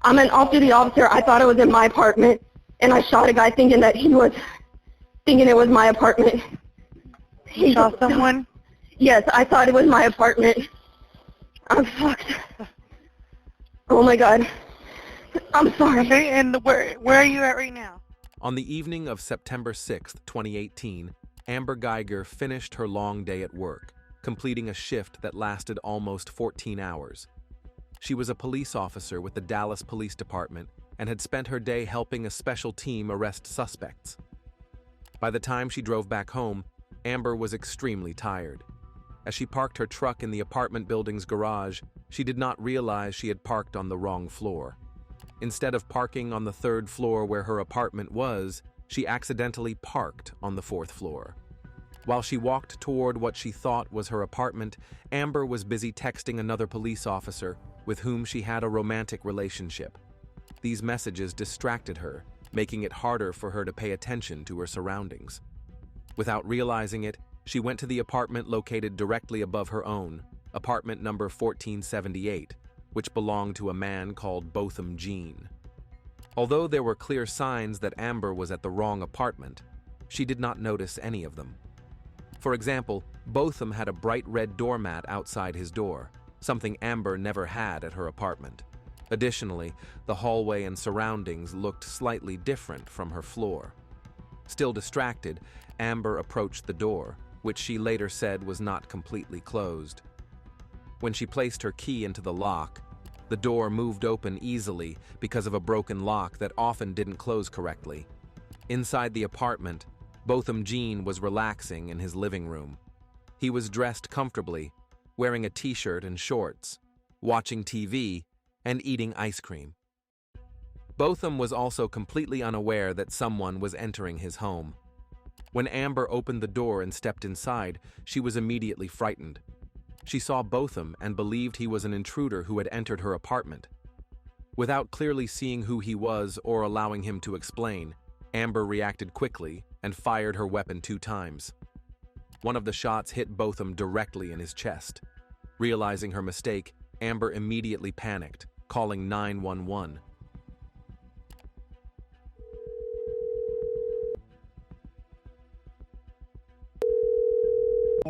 I'm an off-duty officer. I thought it was in my apartment, and I shot a guy thinking it was my apartment. You shot someone? Yes, I thought it was my apartment. I'm fucked. Oh my God. I'm sorry. Okay, and where are you at right now? On the evening of September 6, 2018, Amber Guyger finished her long day at work, completing a shift that lasted almost 14 hours. She was a police officer with the Dallas Police Department and had spent her day helping a special team arrest suspects. By the time she drove back home, Amber was extremely tired. As she parked her truck in the apartment building's garage, she did not realize she had parked on the wrong floor. Instead of parking on the 3rd floor where her apartment was, she accidentally parked on the 4th floor. While she walked toward what she thought was her apartment, Amber was busy texting another police officer with whom she had a romantic relationship. These messages distracted her, making it harder for her to pay attention to her surroundings. Without realizing it, she went to the apartment located directly above her own, apartment number 1478, which belonged to a man called Botham Jean. Although there were clear signs that Amber was at the wrong apartment, she did not notice any of them. For example, Botham had a bright red doormat outside his door, something Amber never had at her apartment. Additionally, the hallway and surroundings looked slightly different from her floor. Still distracted, Amber approached the door, which she later said was not completely closed. When she placed her key into the lock, the door moved open easily because of a broken lock that often didn't close correctly. Inside the apartment, Botham Jean was relaxing in his living room. He was dressed comfortably, wearing a t-shirt and shorts, watching TV, and eating ice cream. Botham was also completely unaware that someone was entering his home. When Amber opened the door and stepped inside, she was immediately frightened. She saw Botham and believed he was an intruder who had entered her apartment. Without clearly seeing who he was or allowing him to explain, Amber reacted quickly and fired her weapon 2 times. One of the shots hit Botham directly in his chest. Realizing her mistake, Amber immediately panicked, calling 911.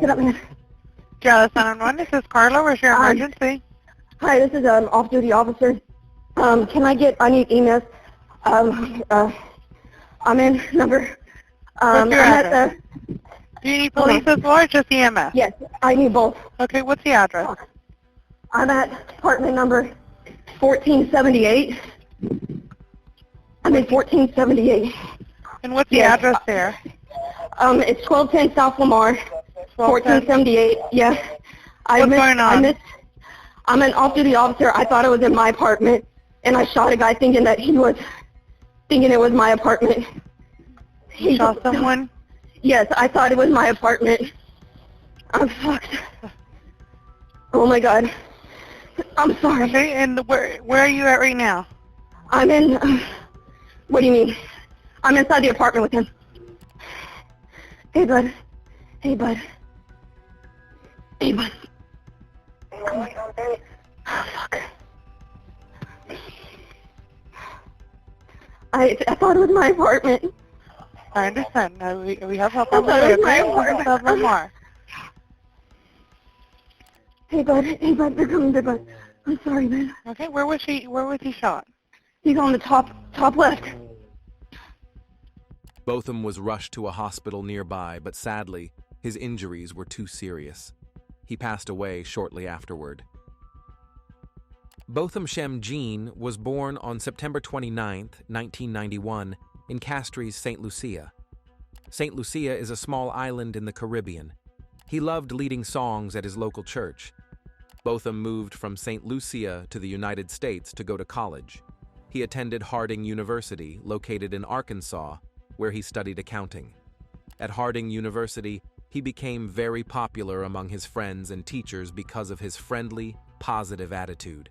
Get up, man. Dallas 911, this is Carla. Where's your emergency? Hi, this is off-duty officer. I need EMS. I'm in number. What's your address? Do you need police as well or just EMS? Yes, I need both. Okay, what's the address? I'm at apartment number 1478. I'm in 1478. And what's the address there? It's 1210 South Lamar, 1478. Yeah. What's going on? I'm an off-duty officer. I thought it was in my apartment, and I shot a guy thinking it was my apartment. You shot someone? Yes, I thought it was my apartment. I'm fucked. Oh my God. I'm sorry. Okay, and where are you at right now? I'm in, what do you mean? I'm inside the apartment with him. Hey, bud. Hey, bud. Hey, bud. Come on. Oh, fuck. I thought it was my apartment. I understand. No, we have help I on the thought way. it was my Okay, apartment. South Lamar. Hey, bud. Hey, bud. They're coming, big bud. I'm sorry, man. Okay, where was he shot? He's on the top left. Botham was rushed to a hospital nearby, but sadly, his injuries were too serious. He passed away shortly afterward. Botham Jean was born on September 29, 1991, in Castries, St. Lucia. St. Lucia is a small island in the Caribbean. He loved leading songs at his local church. Botham moved from St. Lucia to the United States to go to college. He attended Harding University, located in Arkansas, where he studied accounting. At Harding University, he became very popular among his friends and teachers because of his friendly, positive attitude.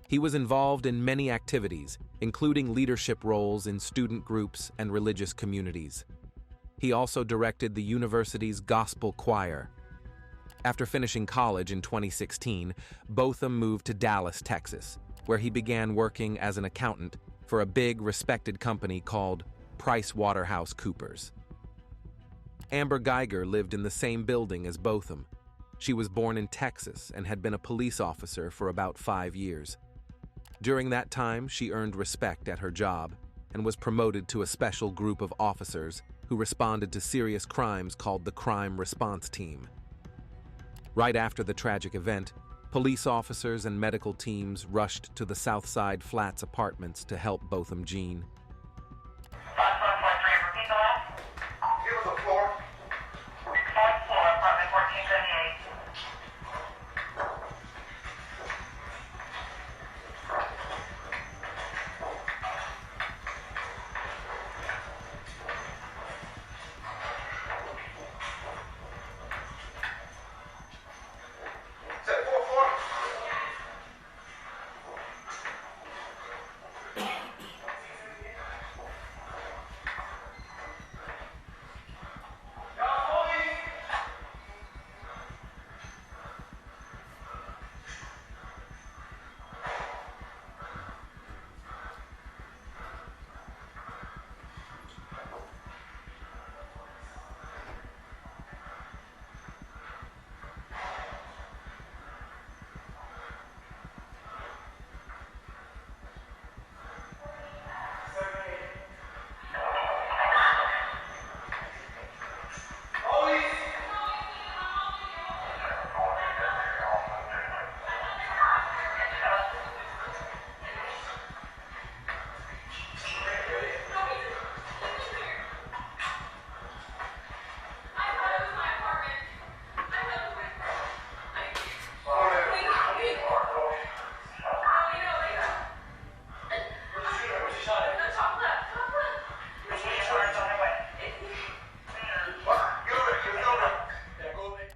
He was involved in many activities, including leadership roles in student groups and religious communities. He also directed the university's gospel choir. After finishing college in 2016, Botham moved to Dallas, Texas, where he began working as an accountant for a big, respected company called PricewaterhouseCoopers. Amber Guyger lived in the same building as Botham. She was born in Texas and had been a police officer for about 5 years. During that time, she earned respect at her job and was promoted to a special group of officers who responded to serious crimes called the Crime Response Team. Right after the tragic event, police officers and medical teams rushed to the Southside Flats apartments to help Botham Jean.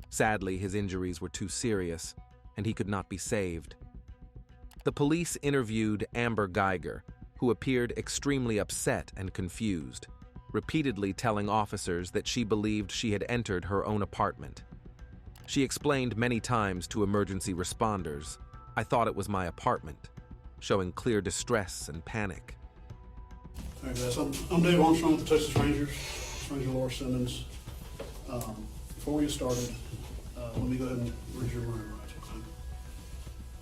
Sadly, his injuries were too serious, and he could not be saved. The police interviewed Amber Guyger, who appeared extremely upset and confused, repeatedly telling officers that she believed she had entered her own apartment. She explained many times to emergency responders, "I thought it was my apartment," showing clear distress and panic. Hey guys, I'm Dave Armstrong with the Texas Rangers, Ranger Laura Simmons. Before we get started, let me go ahead and read your Miranda rights, okay?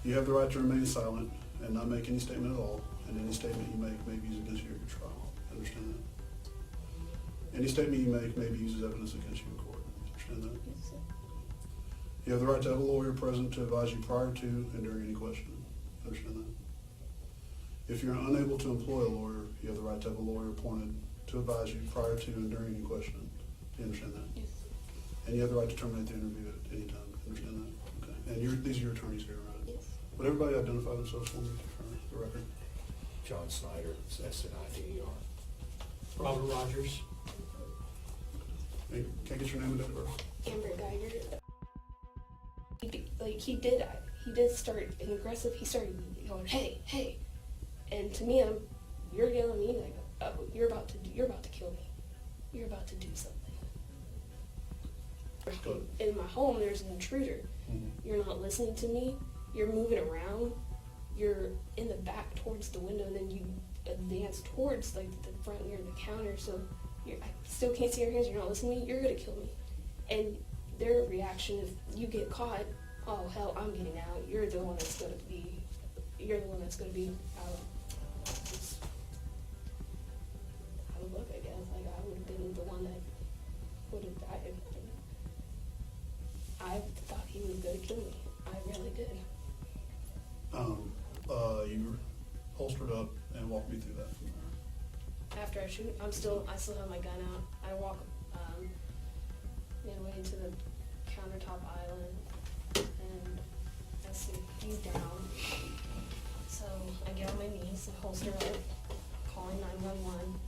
You have the right to remain silent and not make any statement at all, and any statement you make may be used against you at your trial. Understand that? Any statement you make may be used as evidence against you in court. Understand that? Yes, sir. You have the right to have a lawyer present to advise you prior to and during any questioning. Understand that? If you're unable to employ a lawyer, you have the right to have a lawyer appointed to advise you prior to and during any questioning. Do you understand that? Yes. And you have the right to terminate the interview at any time. Understand that? Okay. And these are your attorneys here, right? Yes. Would everybody identify themselves for me for the record? John Snyder, SNIDER. Robert Rogers. Hey, can I get your name and date of birth? Amber Guyger. He did start an aggressive. He started going, hey, and to me, you're yelling at me like, oh, you're about to kill me. You're about to do something. Good. In my home, there's an intruder. Mm-hmm. You're not listening to me. You're moving around. You're in the back towards the window, and then you advance towards like the front near the counter. So I still can't see your hands. You're not listening to me. You're gonna kill me. And their reaction, if you get caught, oh hell, I'm getting out. You're the one that's gonna be out of luck, I guess. Like I would have been the one that would have died. I thought he was gonna kill me. I really did. You holstered up and walked me through that from there. After I shoot, I still have my gun out. I walk midway into the countertop island, and I see he's down. So I get on my knees and holster up, calling 911,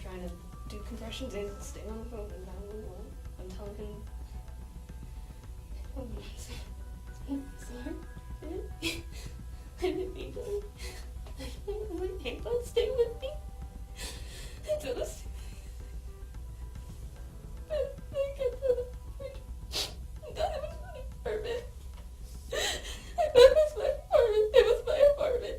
trying to do compressions and stay on the phone with 911. I'm telling him, I'm sorry. I didn't mean to. I'm like, hey, bud, stay with me. I told us. But I kept on. I thought it was my apartment. I thought it was my apartment. It was my apartment.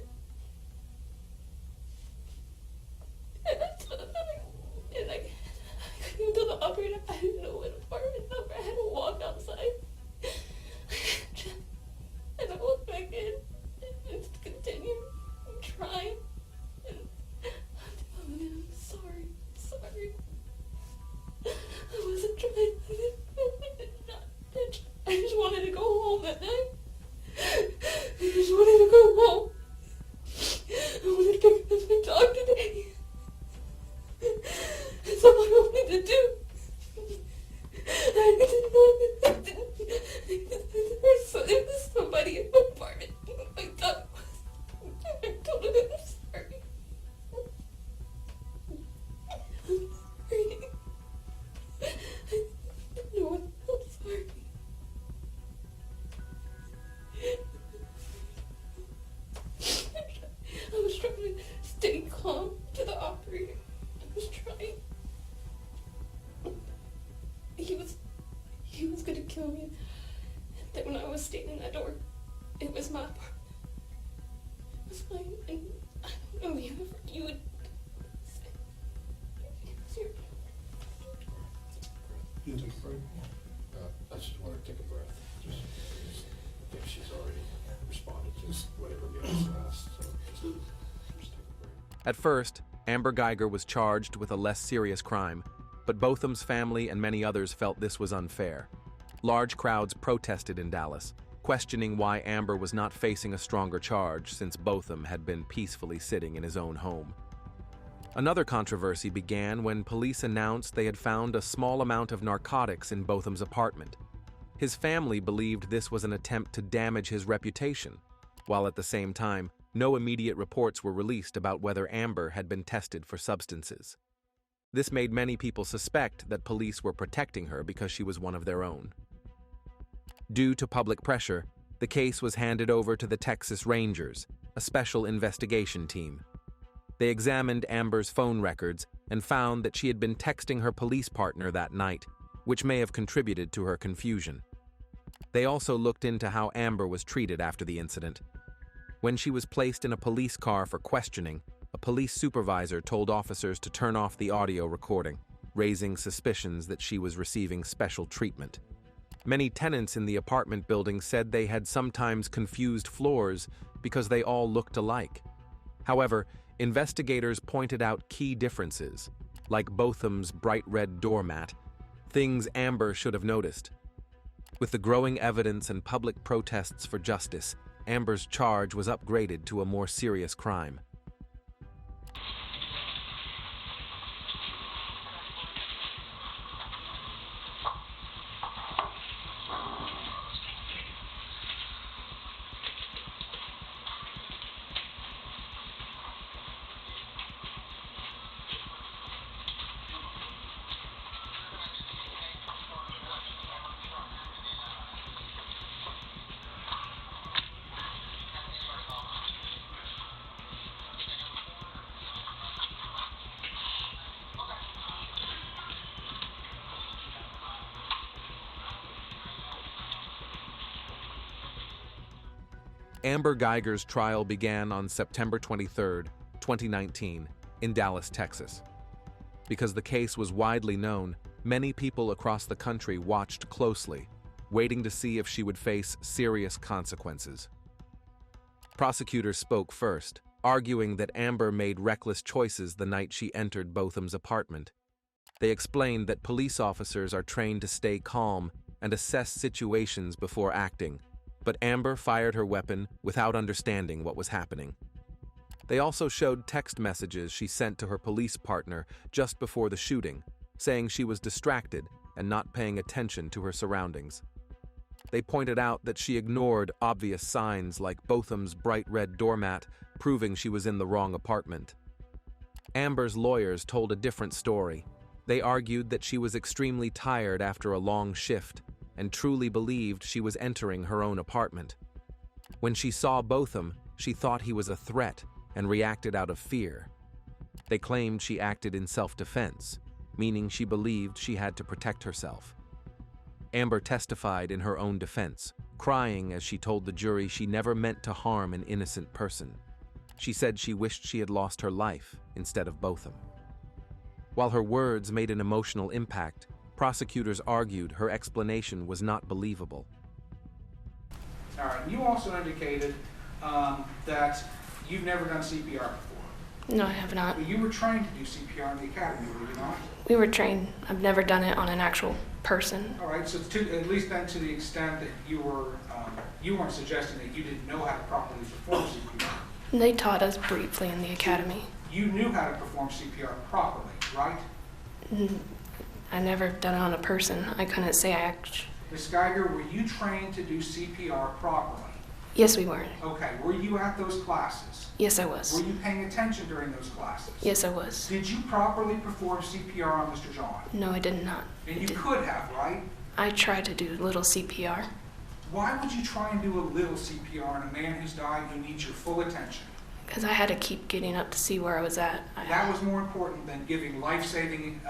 I just want to take a breath. Just I think she's already responded to whatever gets asked. So just take a break. At first, Amber Guyger was charged with a less serious crime, but Botham's family and many others felt this was unfair. Large crowds protested in Dallas, questioning why Amber was not facing a stronger charge since Botham had been peacefully sitting in his own home. Another controversy began when police announced they had found a small amount of narcotics in Botham's apartment. His family believed this was an attempt to damage his reputation, while at the same time, no immediate reports were released about whether Amber had been tested for substances. This made many people suspect that police were protecting her because she was one of their own. Due to public pressure, the case was handed over to the Texas Rangers, a special investigation team. They examined Amber's phone records and found that she had been texting her police partner that night, which may have contributed to her confusion. They also looked into how Amber was treated after the incident. When she was placed in a police car for questioning, a police supervisor told officers to turn off the audio recording, raising suspicions that she was receiving special treatment. Many tenants in the apartment building said they had sometimes confused floors because they all looked alike. However, investigators pointed out key differences, like Botham's bright red doormat, things Amber should have noticed. With the growing evidence and public protests for justice, Amber's charge was upgraded to a more serious crime. Amber Guyger's trial began on September 23, 2019, in Dallas, Texas. Because the case was widely known, many people across the country watched closely, waiting to see if she would face serious consequences. Prosecutors spoke first, arguing that Amber made reckless choices the night she entered Botham's apartment. They explained that police officers are trained to stay calm and assess situations before acting, but Amber fired her weapon without understanding what was happening. They also showed text messages she sent to her police partner just before the shooting, saying she was distracted and not paying attention to her surroundings. They pointed out that she ignored obvious signs like Botham's bright red doormat, proving she was in the wrong apartment. Amber's lawyers told a different story. They argued that she was extremely tired after a long shift and truly believed she was entering her own apartment. When she saw Botham, she thought he was a threat and reacted out of fear. They claimed she acted in self-defense, meaning she believed she had to protect herself. Amber testified in her own defense, crying as she told the jury she never meant to harm an innocent person. She said she wished she had lost her life instead of Botham. While her words made an emotional impact, prosecutors argued her explanation was not believable. All right, you also indicated that you've never done CPR before. No, I have not. But you were trained to do CPR in the academy, were you not? We were trained. I've never done it on an actual person. All right, so at least then to the extent that you weren't suggesting that you didn't know how to properly perform CPR. They taught us briefly in the academy. You knew how to perform CPR properly, right? I never done it on a person. I couldn't say Ms. Guyger, were you trained to do CPR properly? Yes, we were. Okay, were you at those classes? Yes, I was. Were you paying attention during those classes? Yes, I was. Did you properly perform CPR on Mr. Jean? No, I did not. And you could have, right? I tried to do a little CPR. Why would you try and do a little CPR on a man who's dying who needs your full attention? Because I had to keep getting up to see where I was at. That was more important than giving life-saving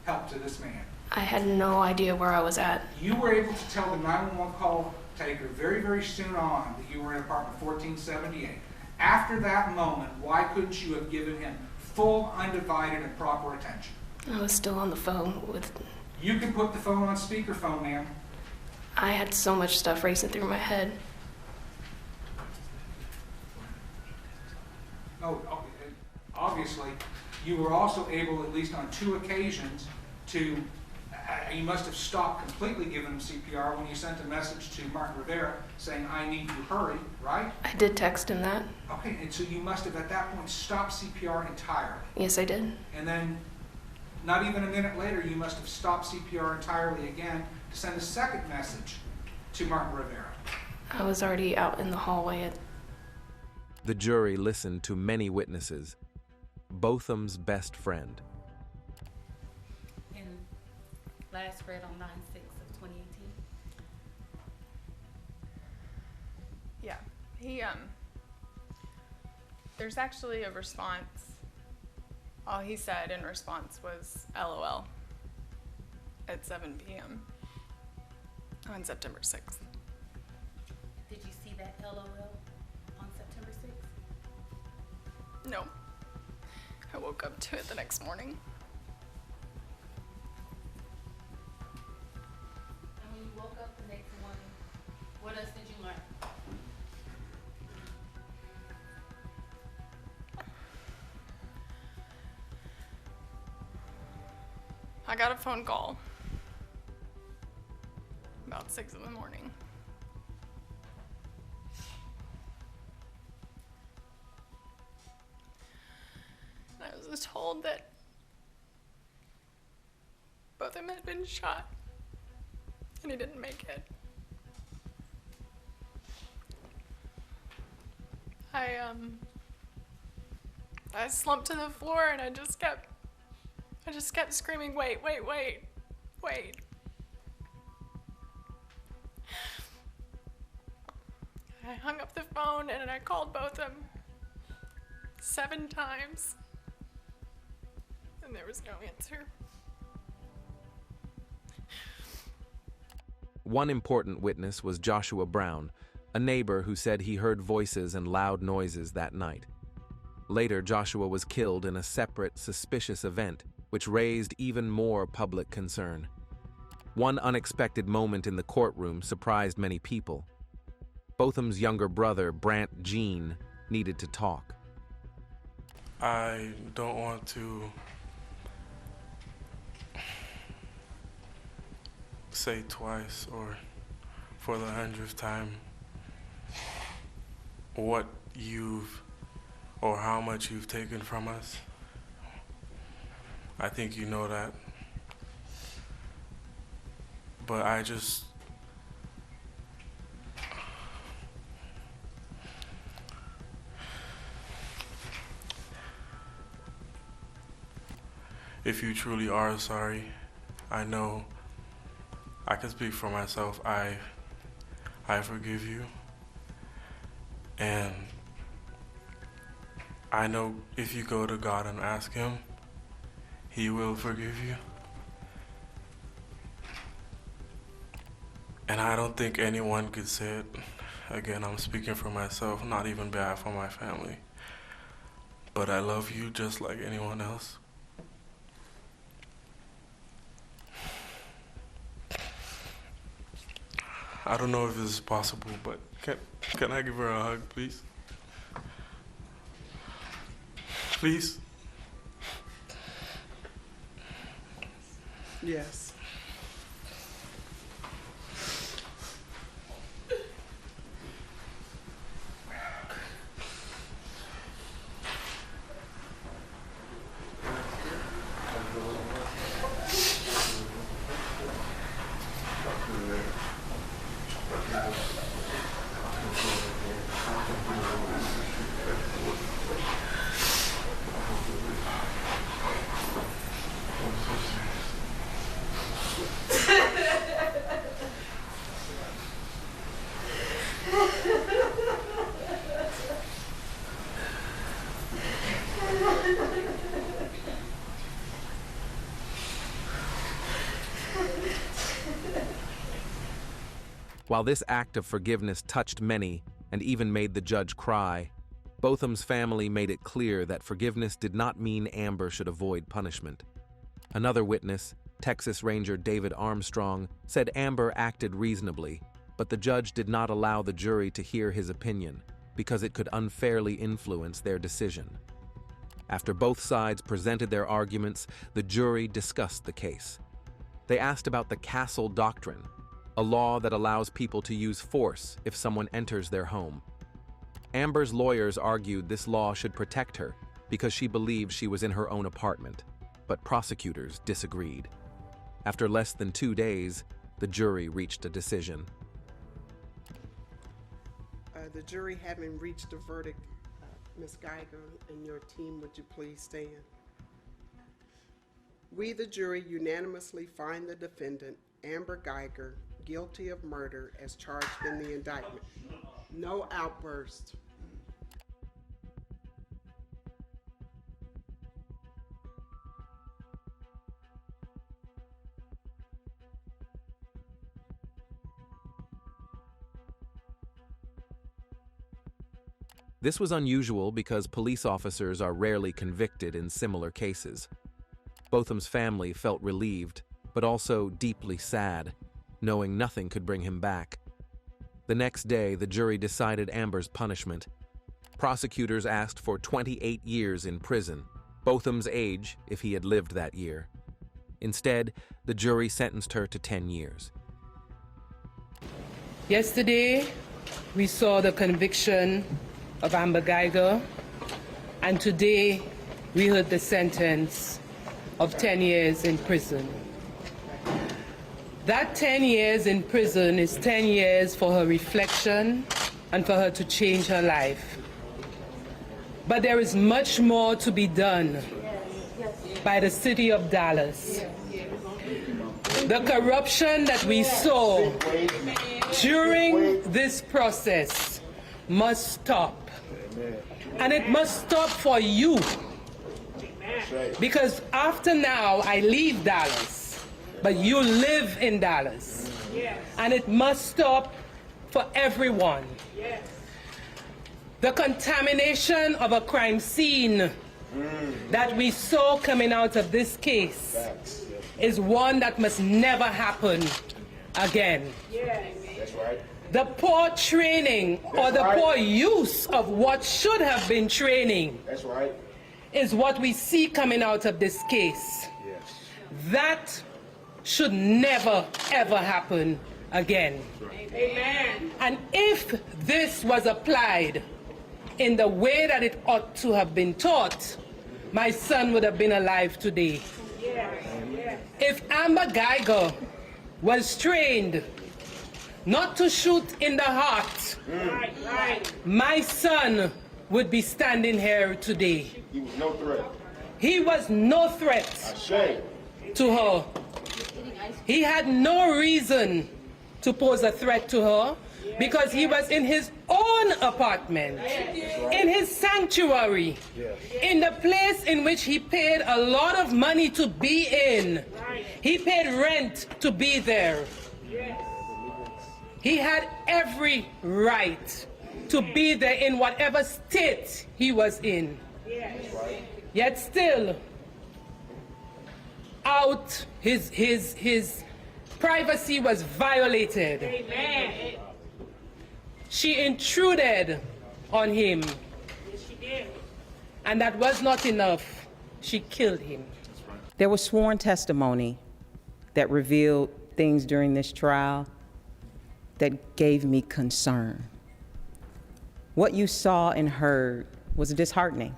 help to this man. I had no idea where I was at. You were able to tell the 911 call taker very, very soon on that you were in apartment 1478. After that moment, why couldn't you have given him full, undivided, and proper attention? I was still on the phone with You can put the phone on speakerphone, ma'am. I had so much stuff racing through my head. Oh, obviously, you were also able, at least on 2 occasions, to, you must have stopped completely giving him CPR when you sent a message to Martin Rivera saying, I need you, hurry, right? I did text him that. Okay, and so you must have at that point stopped CPR entirely. Yes, I did. And then, not even a minute later, you must have stopped CPR entirely again to send a second message to Martin Rivera. I was already out in the hallway. The jury listened to many witnesses. Botham's best friend. And last read on 9/6 of 2018. Yeah, there's actually a response. All he said in response was LOL at 7 p.m. on September 6th. Did you see that LOL on September 6th? No. I woke up to it the next morning. And when you woke up the next morning, what else did you learn? I got a phone call about 6 in the morning. I was told that Botham had been shot and he didn't make it. I slumped to the floor and I just kept screaming, wait, wait, wait, wait. I hung up the phone and I called Botham 7 times. And there was no answer. One important witness was Joshua Brown, a neighbor who said he heard voices and loud noises that night. Later, Joshua was killed in a separate, suspicious event, which raised even more public concern. One unexpected moment in the courtroom surprised many people. Botham's younger brother, Botham Jean, needed to talk. I don't want to say twice or for the 100th time what you've or how much you've taken from us. I think you know that. But I just if you truly are sorry, I know I can speak for myself. I forgive you. And I know if you go to God and ask Him, He will forgive you. And I don't think anyone could say it. Again, I'm speaking for myself, not even bad for my family. But I love you just like anyone else. I don't know if this is possible, but can I give her a hug, please? Please? Yes. While this act of forgiveness touched many and even made the judge cry, Botham's family made it clear that forgiveness did not mean Amber should avoid punishment. Another witness, Texas Ranger David Armstrong, said Amber acted reasonably, but the judge did not allow the jury to hear his opinion because it could unfairly influence their decision. After both sides presented their arguments, the jury discussed the case. They asked about the Castle Doctrine, a law that allows people to use force if someone enters their home. Amber's lawyers argued this law should protect her because she believed she was in her own apartment, but prosecutors disagreed. After less than 2 days, the jury reached a decision. The jury having reached a verdict, Ms. Guyger and your team, would you please stand? We, the jury, unanimously find the defendant, Amber Guyger, guilty of murder as charged in the indictment. No outburst. This was unusual because police officers are rarely convicted in similar cases. Botham's family felt relieved, but also deeply sad, knowing nothing could bring him back. The next day, the jury decided Amber's punishment. Prosecutors asked for 28 years in prison, Botham's age if he had lived that year. Instead, the jury sentenced her to 10 years. Yesterday, we saw the conviction of Amber Guyger, and today we heard the sentence of 10 years in prison. That 10 years in prison is 10 years for her reflection and for her to change her life. But there is much more to be done by the city of Dallas. The corruption that we saw during this process must stop. And it must stop for you. Because after now, I leave Dallas, but you live in Dallas. And it must stop for everyone. The contamination of a crime scene that we saw coming out of this case is one that must never happen again. That's right. The poor training or the poor use of what should have been training is what we see coming out of this case. Yes. That should never, ever happen again. Amen. And if this was applied in the way that it ought to have been taught, my son would have been alive today. If Amber Guyger was trained not to shoot in the heart, my son would be standing here today. He was no threat. He was no threat to her. He had no reason to pose a threat to her because he was in his own apartment, in his sanctuary, in the place in which he paid a lot of money to be in. He paid rent to be there. He had every right to be there in whatever state he was in. Yet still, his privacy was violated. Amen. She intruded on him. Yes, she did. And that was not enough. She killed him. There was sworn testimony that revealed things during this trial that gave me concern. What you saw and heard was disheartening.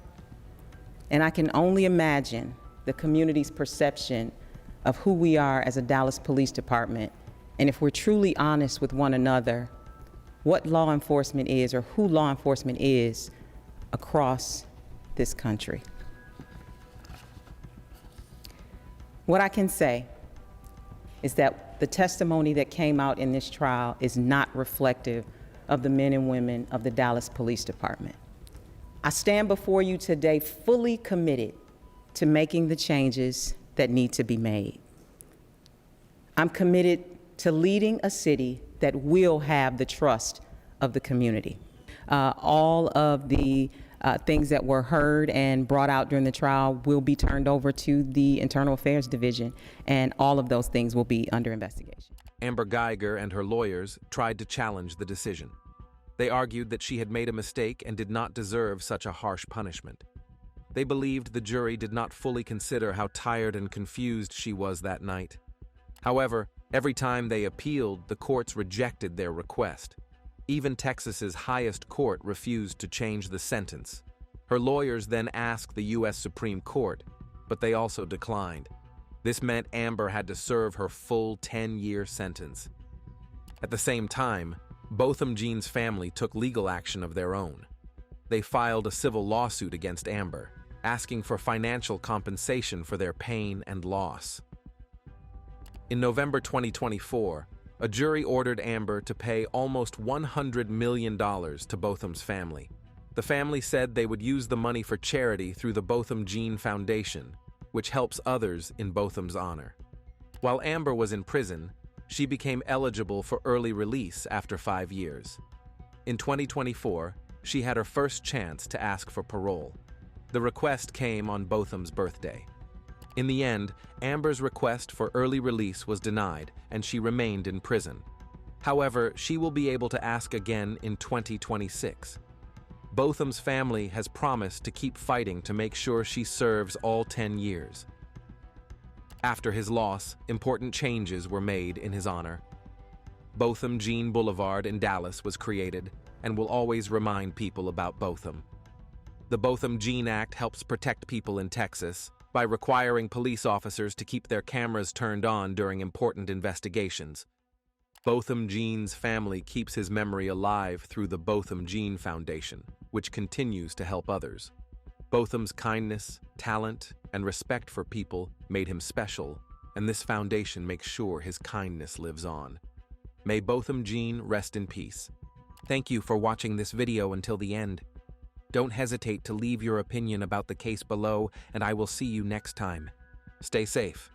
And I can only imagine the community's perception of who we are as a Dallas Police Department, and if we're truly honest with one another, what law enforcement is or who law enforcement is across this country. What I can say is that the testimony that came out in this trial is not reflective of the men and women of the Dallas Police Department. I stand before you today fully committed to making the changes that need to be made. I'm committed to leading a city that will have the trust of the community. All of the things that were heard and brought out during the trial will be turned over to the Internal Affairs Division, and all of those things will be under investigation. Amber Guyger and her lawyers tried to challenge the decision. They argued that she had made a mistake and did not deserve such a harsh punishment. They believed the jury did not fully consider how tired and confused she was that night. However, every time they appealed, the courts rejected their request. Even Texas's highest court refused to change the sentence. Her lawyers then asked the U.S. Supreme Court, but they also declined. This meant Amber had to serve her full 10-year sentence. At the same time, Botham Jean's family took legal action of their own. They filed a civil lawsuit against Amber, asking for financial compensation for their pain and loss. In November 2024, a jury ordered Amber to pay almost $100 million to Botham's family. The family said they would use the money for charity through the Botham Jean Foundation, which helps others in Botham's honor. While Amber was in prison, she became eligible for early release after 5 years. In 2024, she had her first chance to ask for parole. The request came on Botham's birthday. In the end, Amber's request for early release was denied, and she remained in prison. However, she will be able to ask again in 2026. Botham's family has promised to keep fighting to make sure she serves all 10 years. After his loss, important changes were made in his honor. Botham Jean Boulevard in Dallas was created and will always remind people about Botham. The Botham Jean Act helps protect people in Texas by requiring police officers to keep their cameras turned on during important investigations. Botham Jean's family keeps his memory alive through the Botham Jean Foundation, which continues to help others. Botham's kindness, talent, and respect for people made him special, and this foundation makes sure his kindness lives on. May Botham Jean rest in peace. Thank you for watching this video until the end. Don't hesitate to leave your opinion about the case below, and I will see you next time. Stay safe.